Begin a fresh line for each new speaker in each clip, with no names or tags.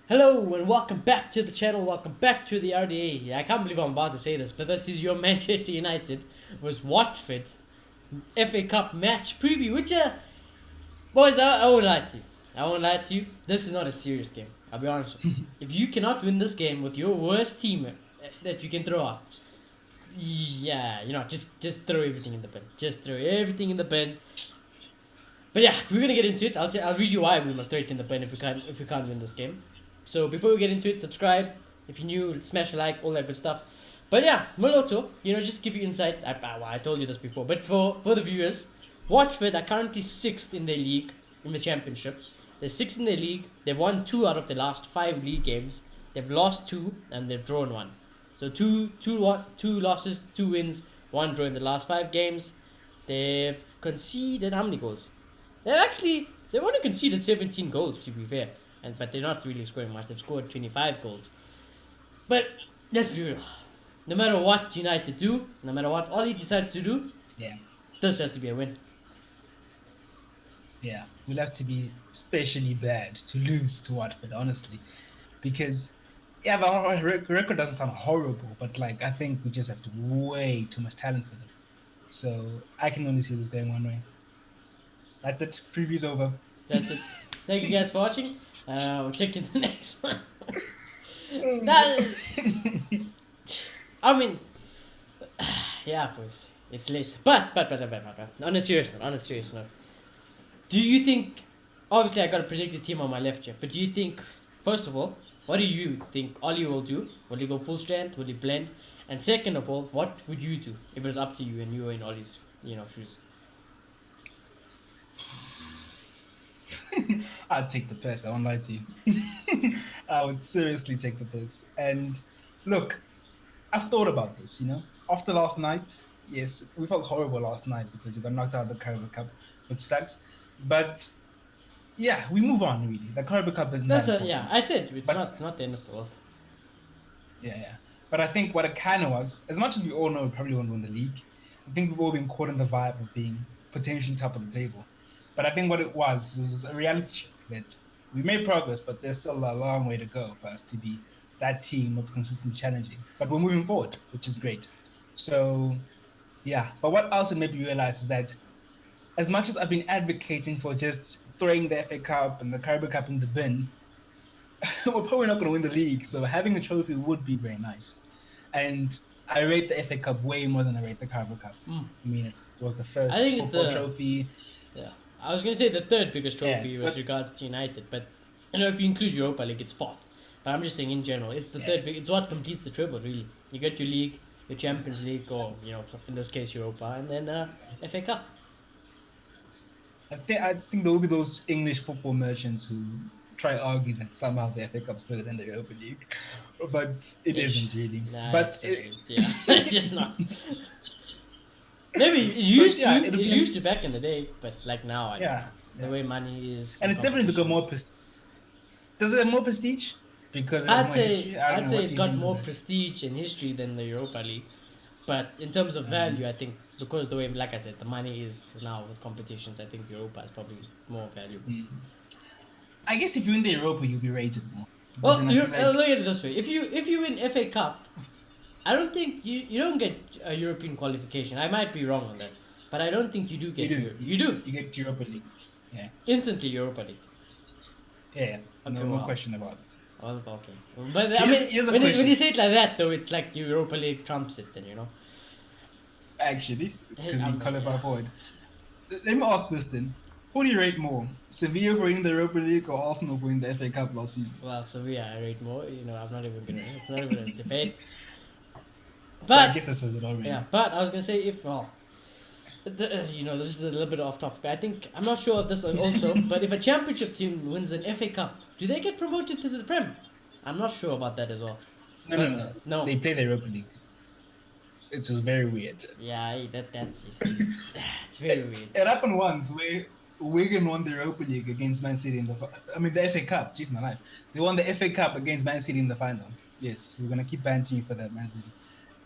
Hello and welcome back to the channel. Welcome back to the RDA. I can't believe I'm about to say this, but this is your Manchester United vs Watford FA Cup match preview. Boys, I won't lie to you. I won't lie to you. This is not a serious game. I'll be honest with you. If you cannot win this game with your worst team that you can throw out, yeah, just throw everything in the bin. Just throw everything in the bin. But yeah, we're gonna get into it. I'll read you why we must throw it in the bin if we can't win this game. So before we get into it, subscribe. If you're new, smash a like, all that good stuff. But yeah, Moloto, just give you insight. I told you this before, but for the viewers, Watford are currently 6th in their league, in the championship. They're 6th in their league. They've won 2 out of the last 5 league games. They've lost 2 and they've drawn 1. So two losses, 2 wins, 1 draw in the last 5 games. They've conceded how many goals? They've only conceded 17 goals, to be fair. But they're not really scoring much. They've scored 25 goals. But let's be real. No matter what United do, no matter what Ollie decides to do, this has to be a win.
Yeah, we'll have to be especially bad to lose to Watford, honestly. Because, our record doesn't sound horrible, but I think we just have way too much talent for them. So I can only see this going one way. That's it. Preview's over.
That's it. Thank you guys for watching. We'll check in the next one. I mean, yeah, boys, it's late. But, on a serious note, do you think? Obviously, I got to predict the team on my left here. But do you think, first of all, what do you think Ollie will do? Will he go full strength? Will he blend? And second of all, what would you do if it was up to you and you were in Ollie's, shoes?
I'd take the piss. I won't lie to you. I would seriously take the piss. And look, I've thought about this. After last night, yes, we felt horrible last night because we got knocked out of the Carabao Cup, which sucks. But yeah, we move on. Really, the Carabao Cup is not important.
Yeah, I said it's not the end of the world.
Yeah. But I think what it kind of was, as much as we all know we probably won't win the league, I think we've all been caught in the vibe of being potentially top of the table. But I think what it was a reality check that we made progress, but there's still a long way to go for us to be that team that's consistently challenging. But we're moving forward, which is great. So, yeah. But what else it made me realize is that as much as I've been advocating for just throwing the FA Cup and the Carabao Cup in the bin, we're probably not going to win the league. So having a trophy would be very nice. And I rate the FA Cup way more than I rate the Carabao Cup. I mean, it was the first football trophy.
Yeah. I was going to say the third biggest trophy with regards to United, but if you include Europa League, it's fourth. But I'm just saying in general, it's the third big. It's what completes the treble, really. You get your league, your Champions League, or in this case Europa, and then FA Cup.
I think there will be those English football merchants who try to argue that somehow the FA Cup's better than the Europa League, but it isn't really.
Nah,
but
it's just not. Maybe it used to back in the day, but now, the way money is.
And it's definitely got more. Does it have more prestige? Because
I'd say it's got more prestige and history than the Europa League, but in terms of value, I think because the way, like I said, the money is now with competitions, I think Europa is probably more valuable.
I guess if you win the Europa, you'll be rated more.
Well, look at it this way: if you win FA Cup, I don't think you don't get a European qualification. I might be wrong on that, but I don't think you do get. You do.
You get Europa League. Yeah.
Instantly Europa League.
Yeah. Okay, no question about it.
Well, okay. But when you say it like that, though, it's like Europa League trumps it, then
Actually, because you qualify for it. Let me ask this then: who do you rate more, Sevilla for winning the Europa League or Arsenal for winning the FA Cup last season?
Well, Sevilla I rate more. I'm not even gonna. It's not even a debate.
So I guess that says it already.
Yeah, but I was gonna say this is a little bit off topic. I'm not sure of this one also, but if a championship team wins an FA Cup, do they get promoted to the Prem? I'm not sure about that as well.
No. They play the Europa League. It's just very weird.
Yeah, that's just it's very weird.
It happened once where Wigan won the Europa League against Man City the FA Cup. Jeez, my life. They won the FA Cup against Man City in the final. Yes, we're gonna keep banting you for that, Man City.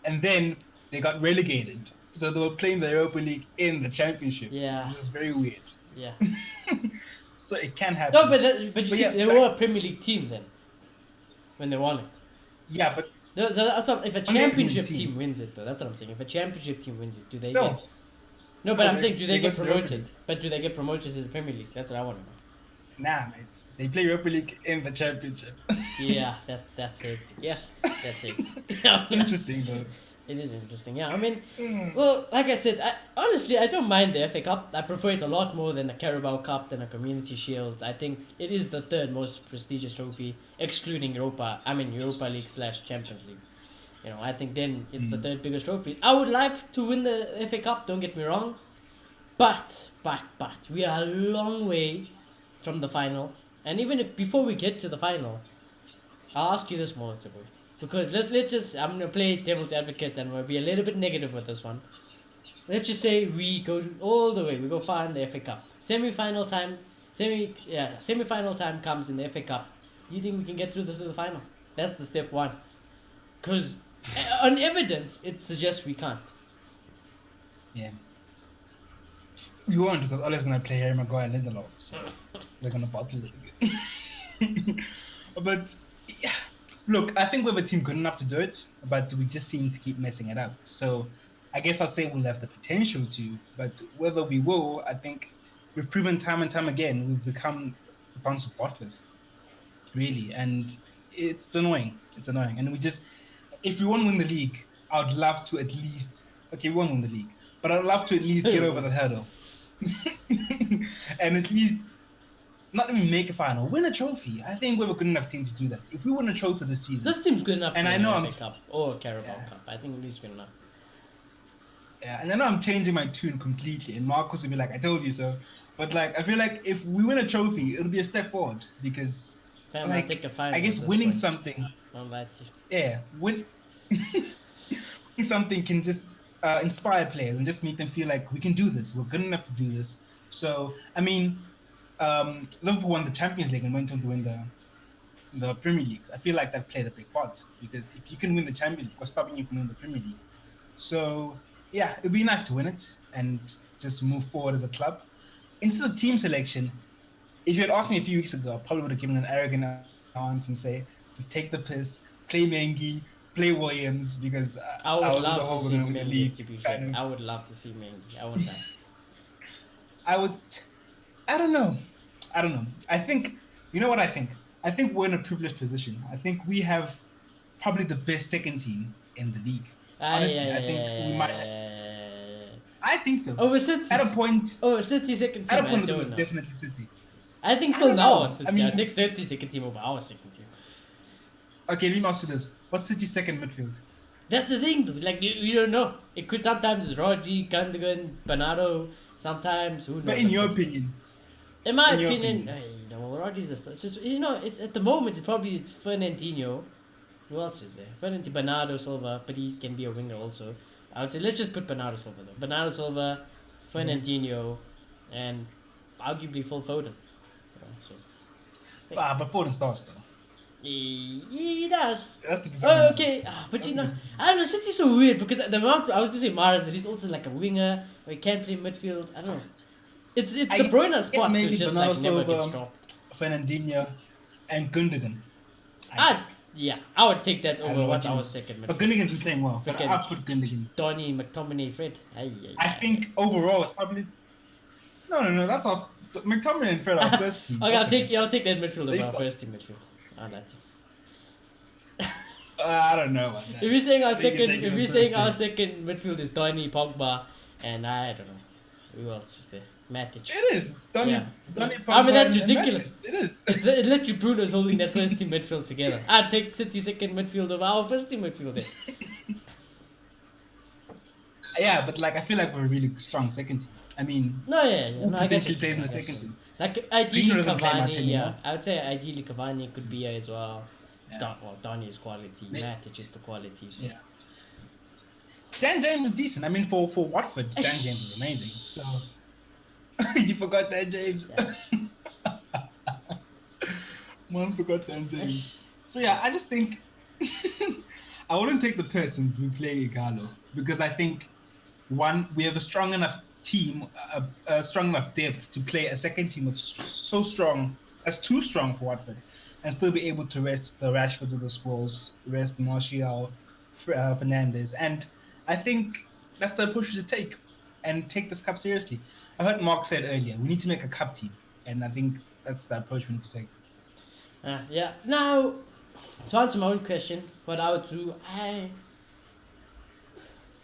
And then they got relegated, so they were playing the Europa League in the Championship.
Yeah,
which is very weird.
Yeah.
So it can happen.
No, but they were a Premier League team then. when they won it.
Yeah, but
If a
on their
championship
team.
team wins it, though, that's what I'm saying. If a championship team wins it, do they
Still,
get? No, but
still
I'm saying, do they
go
get
to the Europa
promoted?
League.
But do they get promoted to the Premier League? That's what I want to know.
Nah, mate. They play Europa League in the Championship.
Yeah, that's it. Yeah, that's it.
It's interesting though.
It is interesting. Yeah, I mean,
Mm.
well, like I said, honestly, I don't mind the FA Cup. I prefer it a lot more than a Carabao Cup, than a Community Shield. I think it is the third most prestigious trophy, excluding Europa League / Champions League. I think then it's the third biggest trophy. I would like to win the FA Cup, don't get me wrong. But, we are a long way from the final. And even if before we get to the final, I'll ask you this, multiple. Because let's just, I'm going to play devil's advocate and we'll be a little bit negative with this one. Let's just say we go all the way, we go far in the FA Cup. Semi-final time comes in the FA Cup. Do you think we can get through this to the final? That's the step one. Because on evidence, it suggests we can't.
Yeah. We won't because Ole's gonna play Harry Maguire and Lindelof, so we're gonna bottle it again. But yeah, look, I think we have a team good enough to do it, but we just seem to keep messing it up. So I guess I'll say we'll have the potential to, but whether we will, I think we've proven time and time again we've become a bunch of bottlers, really, and it's annoying. It's annoying, and if we won't win the league, I'd love to at least. Okay, we won't win the league, but I'd love to at least get over that hurdle. And at least not even make a final, win a trophy. I think we have a good enough team to do that. If we win a trophy this season,
This team's good enough
And
to
I
win
know
a
I'm-
FA Cup or a Carabao Cup. I think it's good enough.
yeah, and I know I'm changing my tune completely, and Marcus will be like, "I told you so." But like, I feel like if we win a trophy, it'll be a step forward because,
Fam,
like,
I'll take a final
I
at
guess
this
winning
point.
something,
Don't lie to you.
yeah, winning something can just inspire players and just make them feel like we can do this. We're good enough to do this. So I mean, Liverpool won the Champions League and went on to win the Premier League. I feel like that played a big part because if you can win the Champions League, what's stopping you from winning the Premier League? So yeah, it'd be nice to win it and just move forward as a club. Into the team selection, if you had asked me a few weeks ago, I probably would have given an arrogant answer and say, just take the piss, play Mengi, play Williams, because
I would
was in the
love
whole
to see
with the
Mendy,
league.
to be fair. I would love to see Mendy. I would lie.
I don't know. I think, you know what I think? I think we're in a privileged position. I think we have probably the best second team in the league. Honestly, I think we might. I think so.
Over City.
At a point,
Oh, City second team.
at a point,
I
it
don't
was
know.
definitely City.
I think
I
still
don't
now
know.
City.
I mean-
I take City second team over our second team.
Okay, let me ask you this: what's City's second midfield?
That's the thing, dude. Like you don't know. It could sometimes it's Rodri, Gundogan, Bernardo. Sometimes who knows?
But in your opinion,
in my
in your
opinion,
opinion.
Rodri's a star. It's just at the moment it's Fernandinho. Who else is there? Bernardo Silva, but he can be a winger also. I would say let's just put Bernardo Silva though. Bernardo Silva, Fernandinho, and arguably Phil Foden. So
but Foden starts though.
he does.
That's to be
Oh, okay. But
That's
you know,
the best.
I don't know. City's so weird because the amount I was gonna say Mahrez, but he's also like a winger. Or he can't play midfield. I don't know. It's De Bruyne
guess
spot to
maybe
just
Bernardo
like never
Silva,
gets dropped.
Fernandinho, and Gundogan.
I would take that
I don't
over
know
what's
what you-
our second
But
midfield.
Gundogan's been playing well. But
Freaking-
I'll put Gundogan.
Donny, McTominay, Fred.
I think overall it's probably no. That's our McTominay and Fred our first team.
Okay, I'll take that midfield
They
over our
start-
first team midfield. I'll let you.
I don't know about that.
If you're saying our
They can
second,
take it
if
in
you're
first
saying our
team.
second midfield is Donny, Pogba, and I don't know who else is there, Matic.
It is. It's Donny.
Yeah.
Donny
I mean, that's
Pogba and
ridiculous.
Matic. It is.
It's literally Bruno's holding that first team midfield together. I'd take City second midfield over our first team midfield there.
Yeah, but like I feel like we're a really strong second team. I mean,
No,
who
no, I get
potentially
you.
plays in
I
the
get
second
you.
team?
Like ideally
Firmino doesn't play much
Cavani,
anymore.
I would say ideally Cavani could be here as well.
Yeah.
Donny is quality,
May-
Matic is the quality. So.
Yeah. Dan James is decent. I mean, for Watford, Dan James is amazing. So you forgot Dan James. Man forgot Dan James. So yeah, I just think I wouldn't take the person who play Igalo because I think one, we have a strong enough team, a strong enough depth to play a second team that's so strong that's too strong for Watford, and still be able to rest the Rashfords of the Spurs, rest Martial, Fernandez, and I think that's the approach to take, and take this cup seriously. I heard Mark said earlier we need to make a cup team, and I think that's the approach we need to take.
Yeah. Now, to answer my own question, what I would do,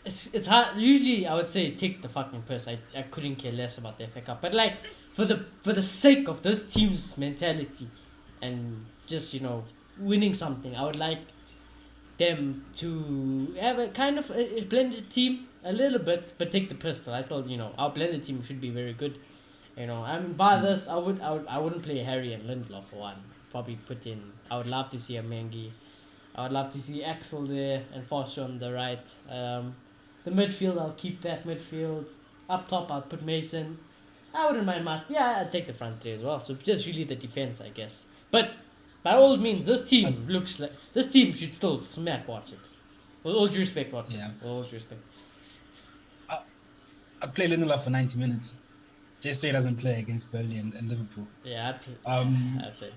it's hard. Usually, I would say take the fucking piss. I couldn't care less about the FA Cup, but like for the sake of this team's mentality, and just winning something, I would like them to have a kind of a blended team a little bit, but take the pistol. I still, our blended team should be very good. I mean, by this, I wouldn't play Harry and Lindelof for one. Probably put in. I would love to see a Mengi. I would love to see Axel there and Foster on the right. The midfield, I'll keep that midfield. Up top, I'll put Mason. I wouldn't mind Matt. Yeah, I'd take the front three as well. So just really the defense, I guess. But by all means, this team should still smack Watford. With all due respect, Watford.
Yeah.
With all due respect.
I play Lindelof for 90 minutes. Just so he doesn't play against Burnley and Liverpool.
Yeah, that's it.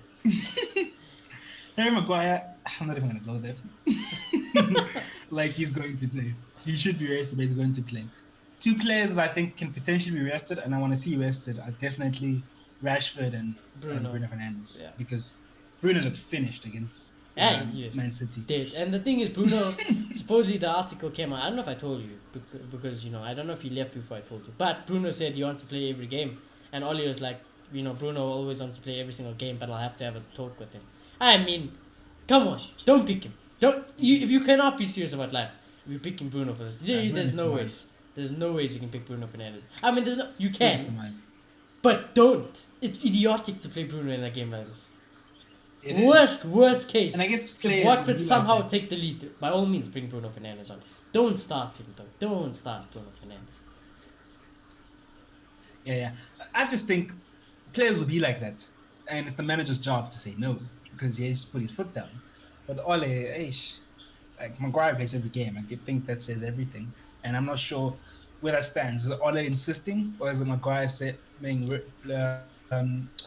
Harry Maguire, I'm not even going to go there. Like, he's going to play. He should be rested, but he's going to play. Two players I think can potentially be rested, and I want to see rested, are definitely Rashford and Bruno Fernandes.
Yeah.
Because Bruno looked finished against
Yes,
Man City.
did. And the thing is, Bruno, supposedly the article came out. I don't know if I told you, because, I don't know if you left before I told you. But Bruno said he wants to play every game. And Oli was like, Bruno always wants to play every single game, but I'll have to have a talk with him. I mean, come on, don't pick him. If you cannot be serious about life, you're picking Bruno for this. There's no ways. There's no ways you can pick Bruno Fernandes. I mean, you can, but don't. It's idiotic to play Bruno in a game like this. Worst case.
And I guess
if Watford somehow take the lead, by all means bring Bruno Fernandes on. Don't start him though. Don't start Bruno Fernandes.
Yeah. I just think players will be like that, and it's the manager's job to say no because he has to put his foot down. But Ole, like Maguire plays every game. I think that says everything, and I'm not sure where that stands. Is it Ole insisting, or is it Maguire saying,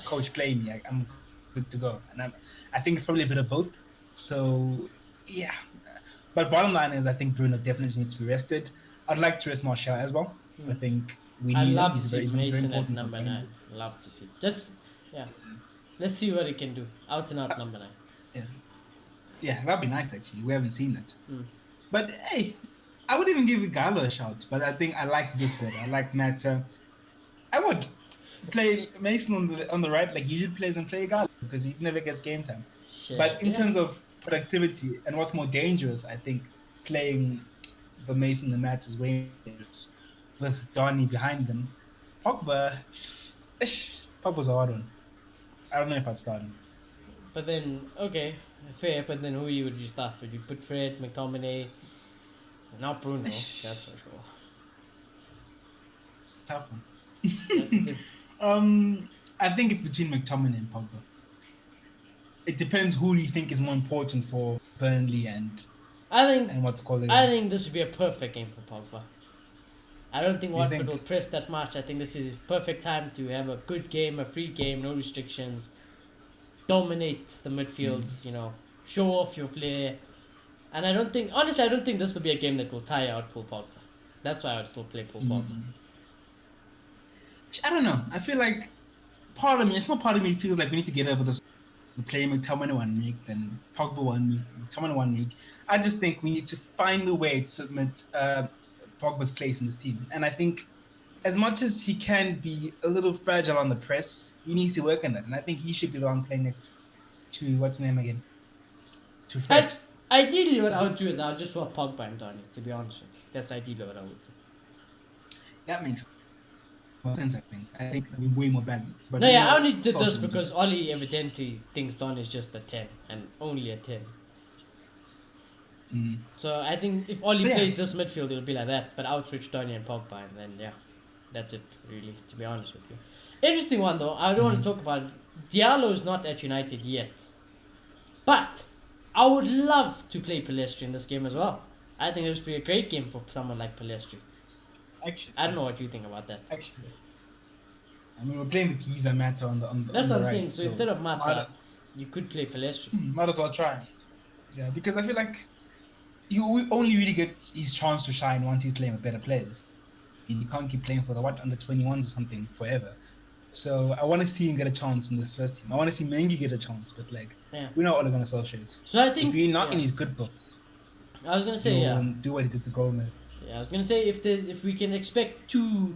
"Coach, play me. I'm good to go"? And I think it's probably a bit of both. So yeah, but bottom line is I think Bruno definitely needs to be rested. I'd like to rest Martial as well. I think we need.
I'd love to
him.
see Mason at number 9. Love to see. Let's see what he can do. Out and out number 9.
Yeah, that'd be nice actually. We haven't seen that. But hey, I would even give Gallo a shout. But I think I like this better. I like Matt. I would play Mason on the right like he usually plays and play Gallo because he never gets game time. But in terms of productivity and what's more dangerous, I think playing the Mason and Matt is way more dangerous with Donny behind them. Pogba's a hard one. I don't know if I'd start him.
But then, okay, fair. But then who would you start? Would you put Fred, McTominay? Not Bruno, that's for sure.
Tough one.
That's the thing.
I think it's between McTominay and Pogba. It depends who you think is more important for Burnley and what's called it.
I think this would be a perfect game for Pogba. I don't think Watford will press that much. I think this is his perfect time to have a good game, a free game, no restrictions. Dominate the midfield, show off your flair. And honestly, I don't think this will be a game that will tire out Paul Pogba. That's why I would still play Paul Pogba.
I don't know. I feel like a small part of me feels like we need to get over this. We play McTominay 1 week, then Pogba 1 week, McTominay 1 week. I just think we need to find a way to submit Pogba's place in this team. And I think as much as he can be a little fragile on the press, he needs to work on that. And I think he should be the one playing next to what's his name again? To Fred.
Ideally, what I would do is I would just swap Pogba and Donny, to be honest with you. That's ideally what I would do.
That makes more sense, I think. I think it'll be way more balanced. But
I only did this because Oli evidently thinks Donny is just a 10, and only a 10. So I think if Oli plays this midfield, it'll be like that. But I would switch Donny and Pogba, and then that's it, really, to be honest with you. Interesting one, though. I don't want to talk about it. Diallo's not at United yet. But I would love to play Palestri in this game as well. I think it would be a great game for someone like Palestri.
Actually,
I don't know what you think about that.
Actually, I mean, we're playing the Giza Mata
That's
on
what
the
I'm
right,
saying. So
so
instead of
might,
Mata, you could play Palestri.
might as well try. Yeah, because I feel like he will only really get his chance to shine once he's playing with better players. I mean, he can't keep playing for the under 21s or something forever. So I want to see him get a chance in this first team. I want to see Mengi get a chance, but like
Yeah.
we know Ole Gunnar Solskjaer is.
So I
If
think
you're not in
yeah.
his good books,
I was gonna say
he'll
yeah.
do what he did to Gomez.
Yeah, I was gonna say if we can expect two.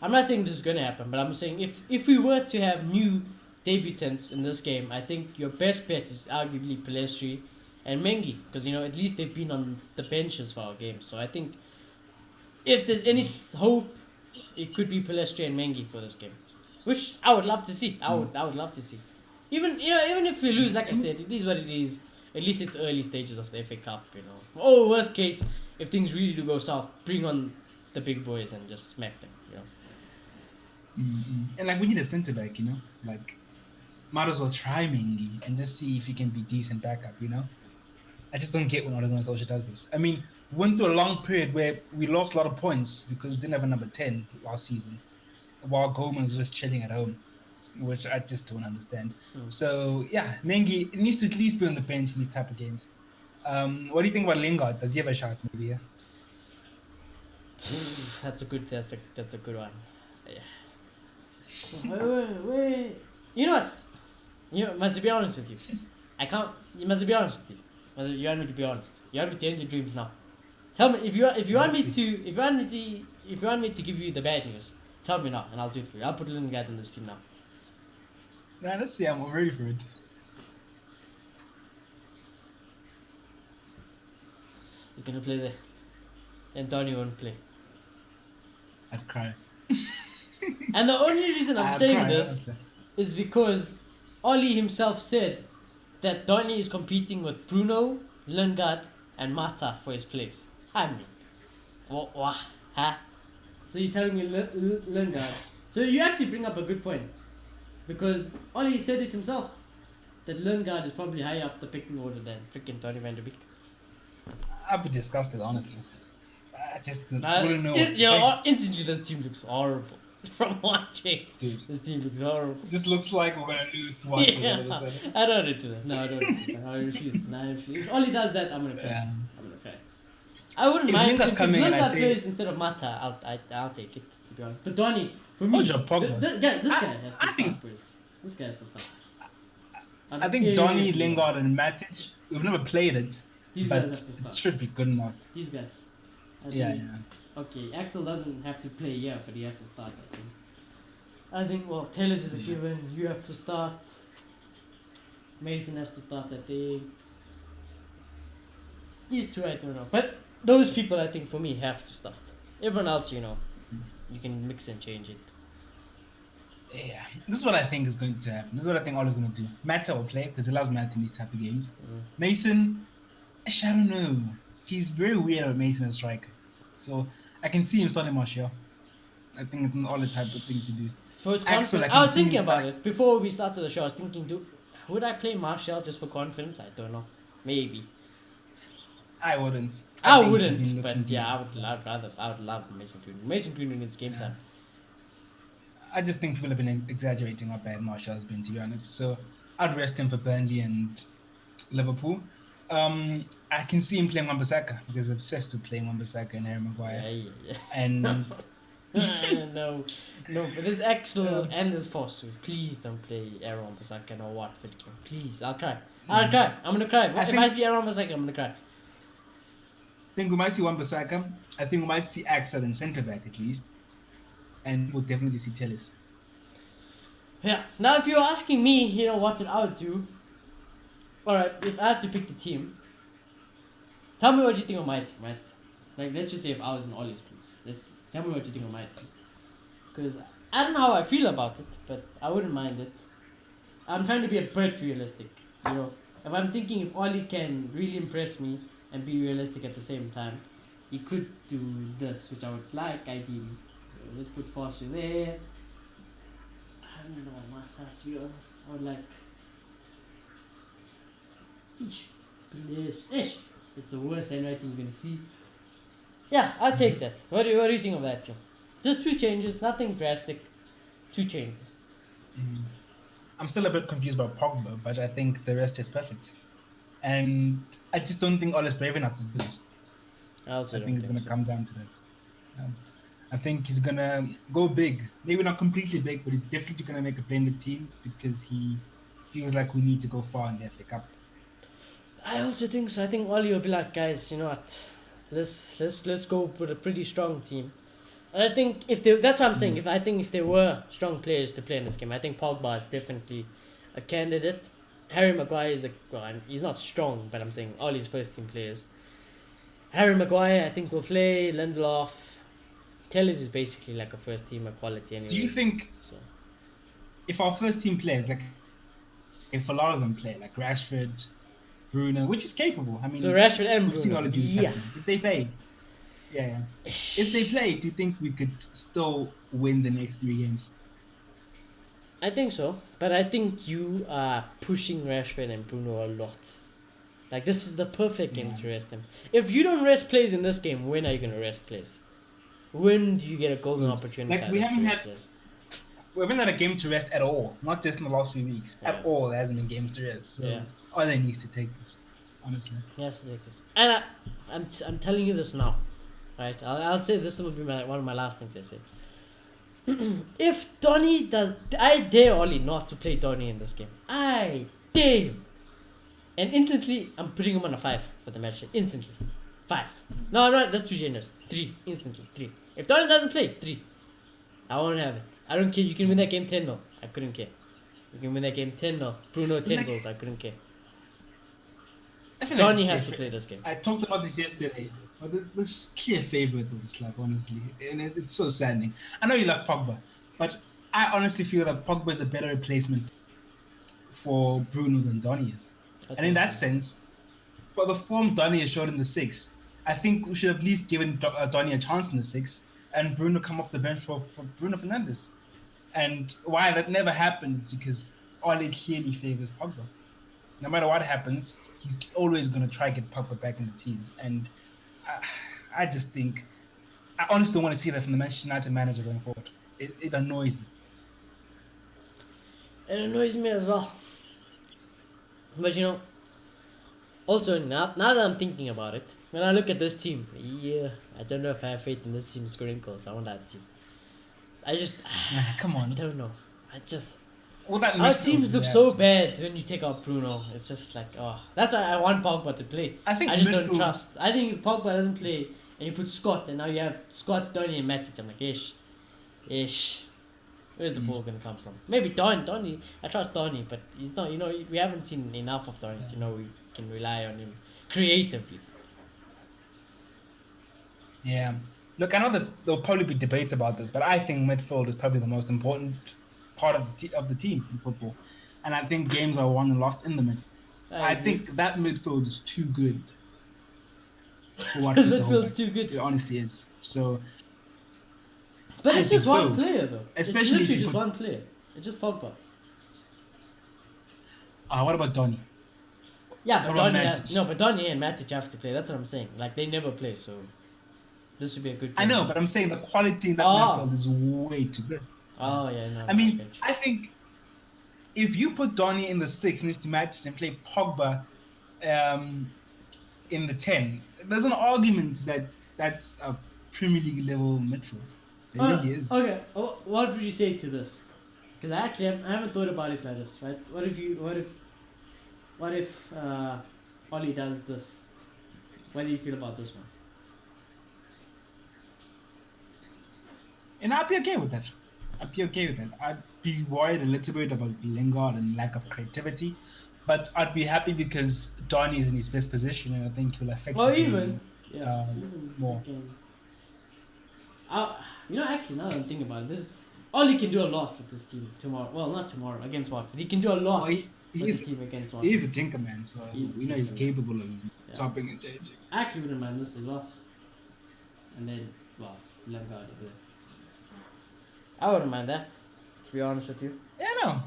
I'm not saying this is gonna happen, but I'm saying if we were to have new debutants in this game, I think your best bet is arguably Palestri and Mengi, because at least they've been on the benches for our game. So I think if there's any hope, it could be Palestri and Mengi for this game, which I would love to see. I would love to see. Even if we lose, like I said, it is what it is. At least it's early stages of the FA Cup. Oh, worst case, if things really do go south, bring on the big boys and just smack them.
And like we need a centre back, like might as well try Mendy and just see if he can be decent backup. I just don't get when Ole Gunnar Solskjaer does this. I mean, we went through a long period where we lost a lot of points because we didn't have a number 10 last season, while Gomez was just chilling at home, which I just don't understand. So yeah, Mengi needs to at least be on the bench in these type of games. What do you think about Lingard? Does he have a shot maybe? Yeah.
That's a good one. Yeah. Wait. You know what? Must be honest with you. I can't. You must be honest with you. You want me to be honest. You want me to end your dreams now. Tell me if you want me to give you the bad news. Tell me now, and I'll do it for you. I'll put Lingard in this team now.
Nah, let's see. I'm ready for it.
He's gonna play there, and Donny won't play.
I'd cry.
And the only reason I'm saying
cry,
this
honestly.
is because Oli himself said that Donny is competing with Bruno, Lingard, and Mata for his place. I mean, huh? So you're telling me Lingard? So you actually bring up a good point, because Oli said it himself that Lingard is probably higher up the picking order than freaking Donny van der Beek.
I'd be disgusted, honestly. I just wouldn't know what to say.
Instantly, this team looks horrible. From watching,
Dude,
this team looks horrible.
it just looks like we're gonna lose to Watford all of a
Yeah,
sudden.
I don't do that. No, I don't do that. I refuse. If Oli does that, I'm gonna cry.
Yeah.
I'm gonna cry. I wouldn't
If
mind
Lingard's
if
coming and I
Lingard
say-
plays instead of Mata. I'll take it, to be honest. But Donny, for me,
What's your problem?
this guy has to
I
start.
think-
Boys. This guy has to start.
I think Donny, Lingard, and Matic, we've never played it,
These
but
guys have to
it
start.
should be good enough.
These guys. I
Yeah,
think-
yeah.
Okay, Axel doesn't have to play here, but he has to start. I think. Well, Taylor's is a given. You have to start. Mason has to start that day. These two, I don't know. But those people, I think, for me, have to start. Everyone else, you can mix and change it.
Yeah, this is what I think is going to happen. This is what I think Ole's going to do. Mata will play because he loves Mata in these type of games. Mason, I don't know. He's very weird with Mason as striker. So I can see him starting Martial. I think it's an Ole type of thing to do.
For his
Axel,
confidence,
I
I was
can see
thinking
him
about
start-
it. Before we started the show, I was thinking, would I play Martial just for confidence? I don't know. Maybe.
I wouldn't.
I
think he's
wouldn't,
been
but
looking
yeah,
decent.
I would love Mason Greenwood. Mason Greenwood needs game time.
I just think people have been exaggerating how bad Martial has been, to be honest. So I'd rest him for Burnley and Liverpool. I can see him playing Wan-Bissaka because I'm obsessed with playing Wan-Bissaka and Harry Maguire.
Yeah.
And
no, but there's Axel and there's Foster. Please don't play Aaron Bissaka or Watford game. Please, I'll cry. I'm gonna cry. If
think-
I see Aaron Bissaka, I'm gonna cry.
I think we might see Wan-Bissaka. I think we might see Axel in centre back at least. And we'll definitely see Telles.
Yeah. Now, if you're asking me, what I would do. Alright, if I had to pick the team, tell me what you think of my team, right? Like, let's just say if I was in Ollie's place. Tell me what you think of my team. Because I don't know how I feel about it, but I wouldn't mind it. I'm trying to be a bit realistic, If I'm thinking if Ollie can really impress me and be realistic at the same time, he could do this, which I would like ideally. So let's put Foster there. I don't know what Mata, to be honest. I would like. Please. It's the worst handwriting you're gonna see. Yeah, I'll take that. What do you think of that, Tim? Just 2 changes, nothing drastic. Two changes.
I'm still a bit confused about Pogba, but I think the rest is perfect. And I just don't think Ole's brave enough to do this.
I also
I
don't
think it's
think
going to
so.
come down to that. Um, I think he's going to go big. Maybe not completely big, but he's definitely going to make a blended team because he feels like we need to go far in the FA Cup.
I also think so. I think Oli will be like, guys, you know what? Let's go with a pretty strong team. And I think if they, that's what I'm saying. If there were strong players to play in this game, I think Pogba is definitely a candidate. Harry Maguire is he's not strong, but I'm saying all his first team players. Harry Maguire, I think will play. Lindelof, Tellers is basically like a first teamer quality,
Do you
anyways.
think
So
if our first team players, like if a lot of them play, like Rashford, Bruno, which is capable, I
so
mean,
Rashford and
we've seen
Bruno,
Ole do this type
yeah.
of things. If they play, yeah. If they play, do you think we could still win the next 3 games?
I think so, but I think you are pushing Rashford and Bruno a lot. Like this is the perfect game
Yeah.
to rest them. If you don't rest players in this game, when are you gonna rest players? When do you get a golden
Dude,
opportunity
like
like this to rest players?
we haven't had a game to rest at all. Not just in the last few weeks.
Yeah,
At all, there hasn't been games to rest.
yeah.
So Ole needs to take this, honestly.
Yes, take this. And I'm telling you this now, right? I'll say this will be one of my last things I say. If Donny does, I dare Oli not to play Donny in this game. I dare him. And instantly, I'm putting him on a 5 for the match. Instantly. 5. No, that's too generous. 3. Instantly. 3. If Donny doesn't play, 3. I won't have it. I don't care. You can win that game 10 0. I couldn't care. You can win that game 10 0. Bruno 10
Like,
goals. I couldn't care.
I feel
Donny
it's
has
clear
to play this game.
I talked about this yesterday, but there's clear favourite of this club, honestly, and it's so saddening. I know you love Pogba, but I honestly feel that Pogba is a better replacement for Bruno than Donny is.
I
And in
think
that
so.
sense, for the form Donny has showed in the six, I think we should have at least given Donny a chance in the six and Bruno come off the bench for Bruno Fernandes. And why that never happened is because Ole clearly favours Pogba. No matter what happens, he's always going to try to get Pogba back in the team. And I just think, I honestly don't want to see that from the Manchester United manager going forward. It annoys me.
It annoys me as well. But you know, also now that I'm thinking about it, when I look at this team, yeah, I don't know if I have faith in this team scoring goals. I want that team. I just
Come
I
on.
don't know. I just
All that
our
midfield
teams
is
look
there.
so bad when you take out Bruno. It's just like that's why I want Pogba to play.
I think
just don't
midfield-
trust. I think if Pogba doesn't play and you put Scott and now you have Scott, Donny and Matic, I'm like ish. Where's the ball gonna come from? Maybe Donny. I trust Donny, but he's not. You know, we haven't seen enough of Donny to know we can rely on him creatively.
Yeah. Look, I know there'll probably be debates about this, but I think midfield is probably the most important part of the team in football. And I think games are won and lost in the mid. I
agree.
think that midfield is too good for what
The
to hold
midfield's
back.
too good.
It honestly is. So,
But
I
it's
think
just one
so.
player though.
Especially
it's
if
literally
you
just
put-
one player. It's just Pogba.
what about Donny?
Yeah, but
What about
Donny,
Matic?
but Donny and Matic have to play. That's what I'm saying. Like they never play, so this would be a good.
I
game.
know, but I'm saying the quality in that
Oh.
midfield is way too good.
Oh yeah, no.
I mean,
okay.
I think if you put Donny in the 6 next to Matic and play Pogba in the 10, there's an argument that that's a Premier League level midfield. It really is.
Okay, what would you say to this? Because I haven't thought about it like this, right? What if Oli does this? What do you feel about this one?
And I'd be okay with that. I'd be okay with that. I'd be worried a little bit about Lingard and lack of creativity, but I'd be happy because Donny is in his best position, and I think he'll affect.
Or
the game.
even, yeah,
even more.
Actually, now that I'm thinking about it, Oli can do a lot with this team tomorrow. Well, not tomorrow against Watford. He can do a lot
Well,
with the team against Watford.
he's a tinker man, so
He's
we know
a
he's
tinker man.
capable of chopping and changing.
I actually wouldn't mind this as well. And then, Lingard. I wouldn't mind that, to be honest with you.
Yeah, no.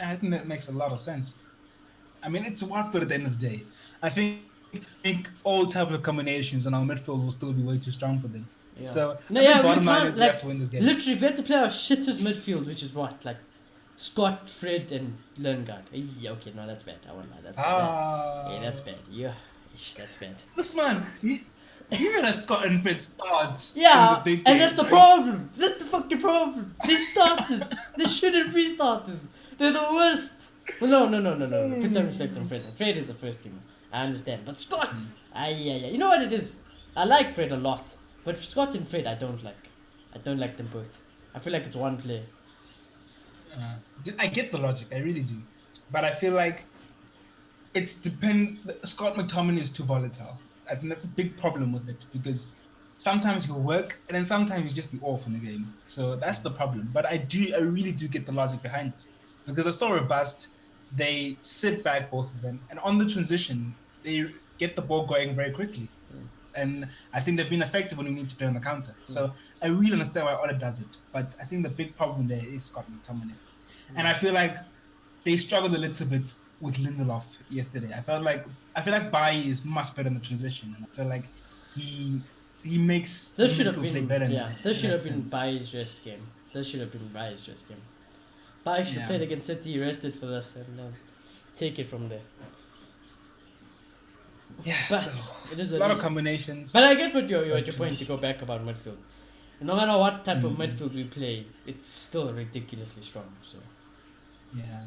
I think that makes a lot of sense. I mean, it's Watford at the end of the day. I think all type of combinations in our midfield will still be way too strong for them.
Yeah.
So
No,
I think
yeah, we
bottom line
can't,
is we
like,
have to win this game.
literally, we have to play our shittest midfield, which is what? Like, Scott, Fred, and Lingard. Okay, no, that's bad. I won't lie. That's bad. Yeah, that's bad. Yeah, that's bad.
This man, you had a Scott and Fred start in the
Yeah,
big
and that's
games,
the
right?
problem. That's the fucking problem. These starters, they shouldn't be starters. They're the worst. Well, no. Put some respect on Fred. Fred is the first teamer. I understand. But Scott, yeah. You know what it is? I like Fred a lot, but Scott and Fred, I don't like. I don't like them both. I feel like it's one player.
I get the logic, I really do, but I feel like it's Scott McTominay is too volatile. I think that's a big problem with it because sometimes he'll work and then sometimes he'll just be off in the game. So that's the problem. But I really do get the logic behind it because they're so robust. They sit back, both of them, and on the transition, they get the ball going very quickly. And I think they've been effective when we need to play on the counter. So I really understand why Ola does it. But I think the big problem there is Scott McTominay. And I feel like they struggled a little bit with Lindelof yesterday. I feel like Bailly is much better in the transition, and I feel like he makes
This
the
should have
midfield play
been,
better.
yeah. This
in
should
that
have been
sense.
Bailly's rest game. This should have been Bailly's rest game. Bailly should have
Yeah.
played against City, rested for this, and take it from there.
Yeah,
But
so
it is
a
what
lot
it
of
is.
combinations.
But I get what your
But,
point to go back about midfield. No matter what type of midfield we play, it's still ridiculously strong. So
Yeah,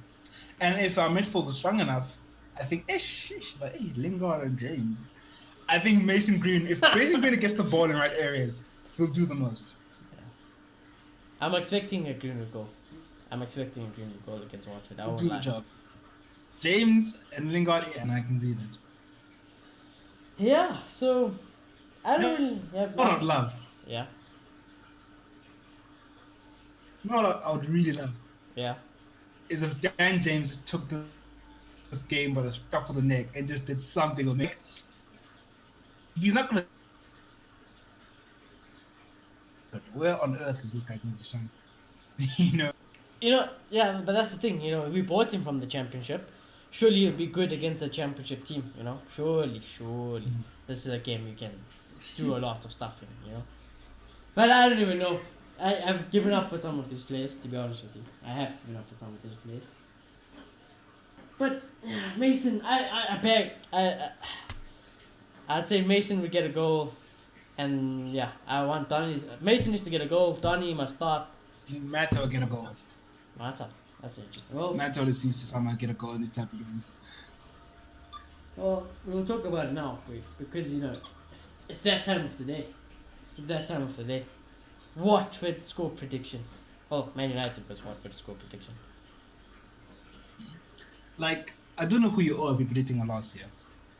and if our midfield is strong enough, I think but hey, Lingard and James. I think Mason Green. If Mason Green gets the ball in right areas, he'll do the most.
I'm expecting a Greenwood goal. I'm expecting a Greenwood goal against Watford. I
He'll
won't
do the
lie.
job. James and Lingard, and I can see that.
Yeah. So I don't really have.
Not love.
Yeah.
Not I would really love
Yeah.
is if Dan James just took this game by the scruff of the neck and just did something with Mick. He's not gonna. Where on earth is this guy going to shine? you know.
Yeah, but that's the thing. We bought him from the Championship. Surely he'll be good against a Championship team. Surely. This is a game you can do a lot of stuff in. But I don't even know. I've given up with some of these players, to be honest with you. I have given up with some of these players. But Mason, I'd say Mason would get a goal, and yeah, I want Donny. Mason needs to get a goal. Donny must start.
Mato will get a goal.
Mata, that's interesting. Well,
Mato seems to somehow get a goal in this type of games.
well, we'll talk about it now, because it's that time of the day. It's that time of the day. Watford score prediction. Oh, Man United was Watford score prediction.
Like, I don't know who you are if you're predicting a loss here.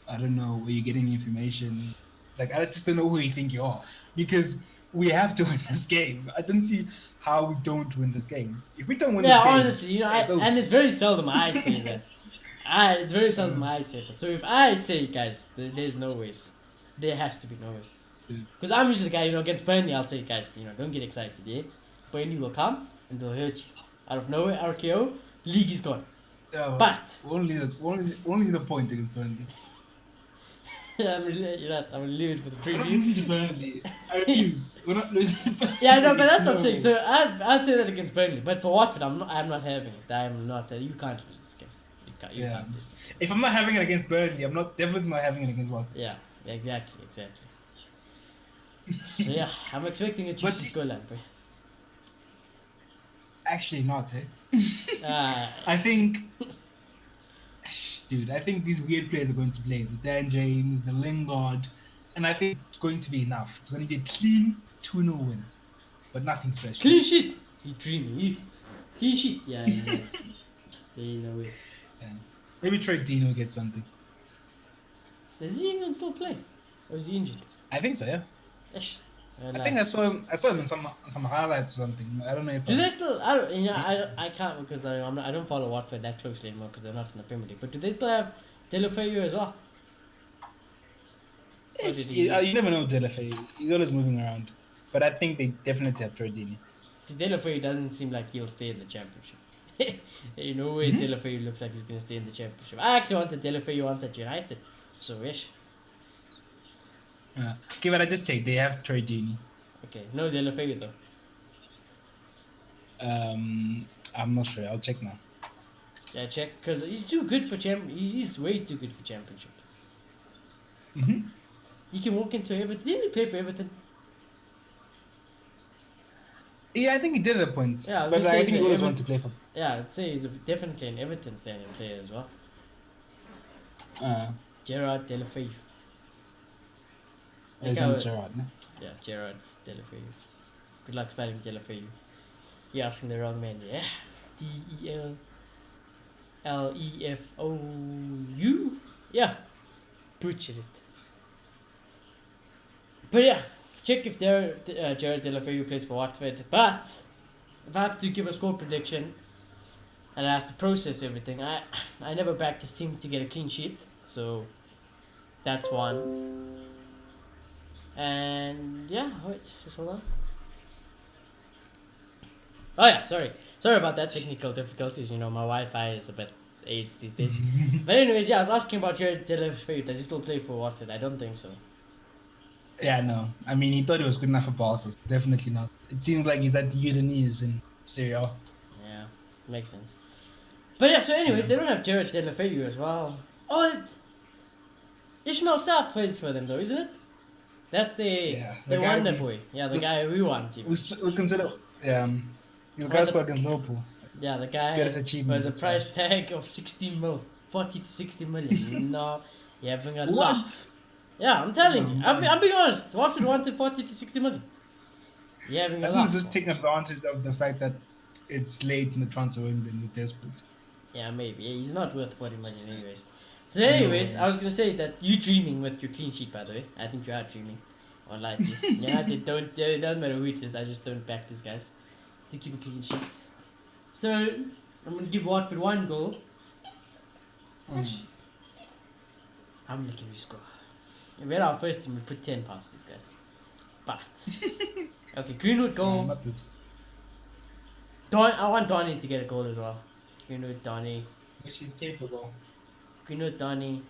I don't know where you're getting information. Like, I just don't know who you think you are. Because we have to win this game. I don't see how we don't win this game. If we don't win this game...
Yeah, honestly, and it's very seldom I say that. It's very seldom I say that. So if I say, guys, there's no ways. There has to be no ways. Because I'm usually the guy, against Burnley, I'll say, guys, don't get excited, yeah? Burnley will come and they'll hurt you. Out of nowhere, RKO, league is gone. But
only the point against Burnley.
I'm gonna leave it for the
We're not
preview.
losing to Burnley. I refuse. We're not losing to Burnley.
Yeah, no, but that's what I'm saying. So I'd say that against Burnley, but for Watford, I'm not having it. I'm not. You can't lose this game. You can't lose this game.
If I'm not having it against Burnley, I'm definitely not having it against Watford.
Yeah, exactly. So yeah, I'm expecting a juicy scoreline, bro.
Actually, not. I think, dude. I think these weird players are going to play. The Dan James, the Lingard, and I think it's going to be enough. It's going to be a clean 2-0 win, but nothing special.
Clean sheet. You dreaming? Clean sheet. Yeah. It's.
Yeah. Maybe Troy Dino gets something.
Does he even still play, or is he injured?
I think so. Yeah.
Ish.
I think I saw him in some highlights or something. I don't know if.
Do they still? I can't because I don't follow Watford that closely anymore because they're not in the Premier League. But do they still have Deulofeu as well?
You never know Deulofeu. He's always moving around, but I think they definitely have Troy Dini.
Because Deulofeu doesn't seem like he'll stay in the Championship. In no way Deulofeu looks like he's going to stay in the Championship. I actually wanted Deulofeu once at United, so wish.
Okay, but I just checked. They have Troy Dini.
Okay, no Delafeu though.
I'm not sure. I'll check now.
Yeah, check because he's too good for He's way too good for championship.
Mm-hmm.
He can walk into Everton. Didn't he play for Everton?
Yeah, I think he did at a point.
Yeah, I was
But
gonna say
I
he's
think he
a
always
Everton.
wanted to play for.
Yeah, I'd say he's definitely an Everton standing player as well.
Uh,
Gerard Delafeu.
his name is Gerard. No?
Yeah, Gerard Delafeu. Good luck spelling Delafeu. You're asking the wrong man. Yeah, Delefou. Yeah, butchered it. But yeah, check if Gerard Delafeu plays for Watford. But if I have to give a score prediction and I have to process everything, I never backed this team to get a clean sheet, so that's one. And yeah, wait, just hold on. Oh yeah, sorry about that technical difficulties. You know, my Wi-Fi is a bit AIDS these days. But anyways, yeah, I was asking about Gerard Delafeu. Does he still play for Watford? I don't think so.
Yeah, no. I mean, he thought he was good enough for Barca. So definitely not. It seems like he's at Udinese in Serie A.
Yeah, makes sense. But yeah, so anyways, they don't have Gerard Delafeu as well. Oh, Ishmael Sarr plays for them though, isn't it? That's the
the guy
wonder
we-
boy. Yeah, the
this-
guy we want. Even.
We consider the guy scored against Liverpool.
Yeah, the
It's
guy
greatest achievement
was a
as well.
price tag of 60 mil, 40 to 60 million. No, you're having a
What?
lot. Yeah, I'm telling you. I'm being honest. Watford wanted 40 to 60 million. You're having
I
a
think
lot.
just taking advantage of the fact that it's late in the transfer window and you're desperate.
Yeah, maybe. Yeah, he's not worth 40 million anyways. So anyways, I was going to say that you dreaming with your clean sheet, by the way. I think you are dreaming. Or lie to you. Yeah, they don't matter who it is. I just don't back these guys to keep a clean sheet. So, I'm going to give Watford 1 goal. How many can we score? If we had our first team, we'd put 10 past these guys. But, okay, Greenwood goal.
Not this.
I want Donny to get a goal as well. Greenwood, Donny.
Which is capable.
Greenwood, Donny.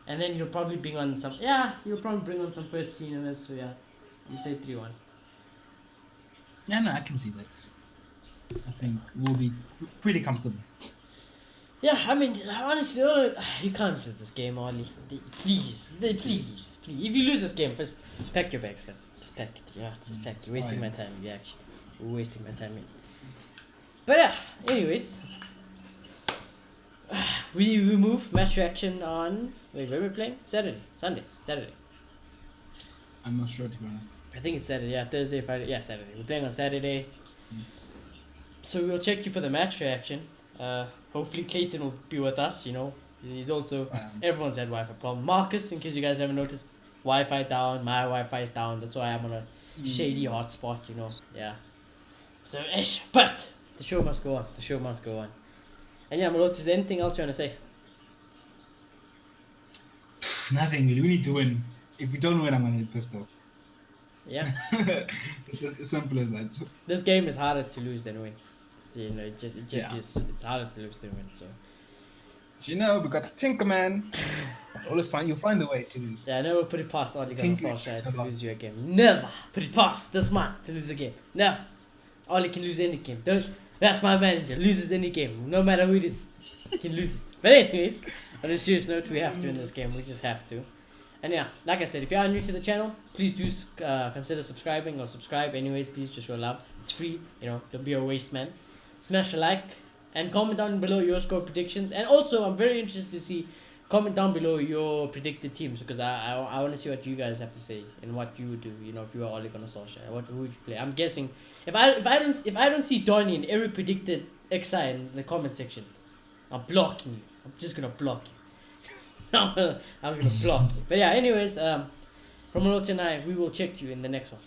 And then you'll probably bring on some. Yeah, you'll probably bring on some first team in this. So yeah, I'm say 3-1.
Yeah, no, I can see that. I think we'll be pretty comfortable.
Yeah, I mean, honestly, you can't lose this game, Ollie. Please. If you lose this game, first pack your bags, man. Just pack it. Yeah, just pack it. You're wasting my time. Yeah, actually, you're wasting my time. But yeah, anyways, we move match reaction on. Wait, where are we playing? Saturday.
I'm not sure, to be honest.
I think it's Saturday. Yeah, Thursday, Friday. Yeah, Saturday. We're playing on Saturday. So we'll check you for the match reaction. Hopefully Clayton will be with us. You know, he's also everyone's had Wi-Fi problem. Marcus, in case you guys haven't noticed, Wi-Fi down. My Wi-Fi is down. That's why I'm on a shady hotspot. You know, yeah. So but the show must go on. And yeah, Malotus, is there anything else you want to say?
Nothing really. We need to win. If we don't win, I'm gonna be pissed off.
Yeah.
It's just as simple as that.
This game is harder to lose than win. So, you know, it just
Yeah.
is. It's harder to lose than win. So
You know, we got Tinkerman. Always you'll find a way to lose.
yeah, I never put it past Ole Gunnar
Tinker-
Solskjaer to lose you a game. Never put it past this man to lose a game. Never. Ole can lose any game. That's my manager. Loses any game, no matter who it is. He can lose it. But anyways, on a serious note, we have to win this game. We just have to. And yeah, like I said, if you are new to the channel, please do consider subscribing or subscribe. Anyways, please just show love. It's free. You know, don't be a waste man. Smash a like and comment down below your score predictions. And also, I'm very interested to see. Comment down below your predicted teams because I want to see what you guys have to say and what you would do. You know, if you are Ole Gunnar Solskjaer, who would you play? I'm guessing if I don't see Donny in every predicted XI in the comment section, I'm blocking you. I'm just gonna block you. I'm gonna block you. But yeah, anyways, from Malote and I, we will check you in the next one.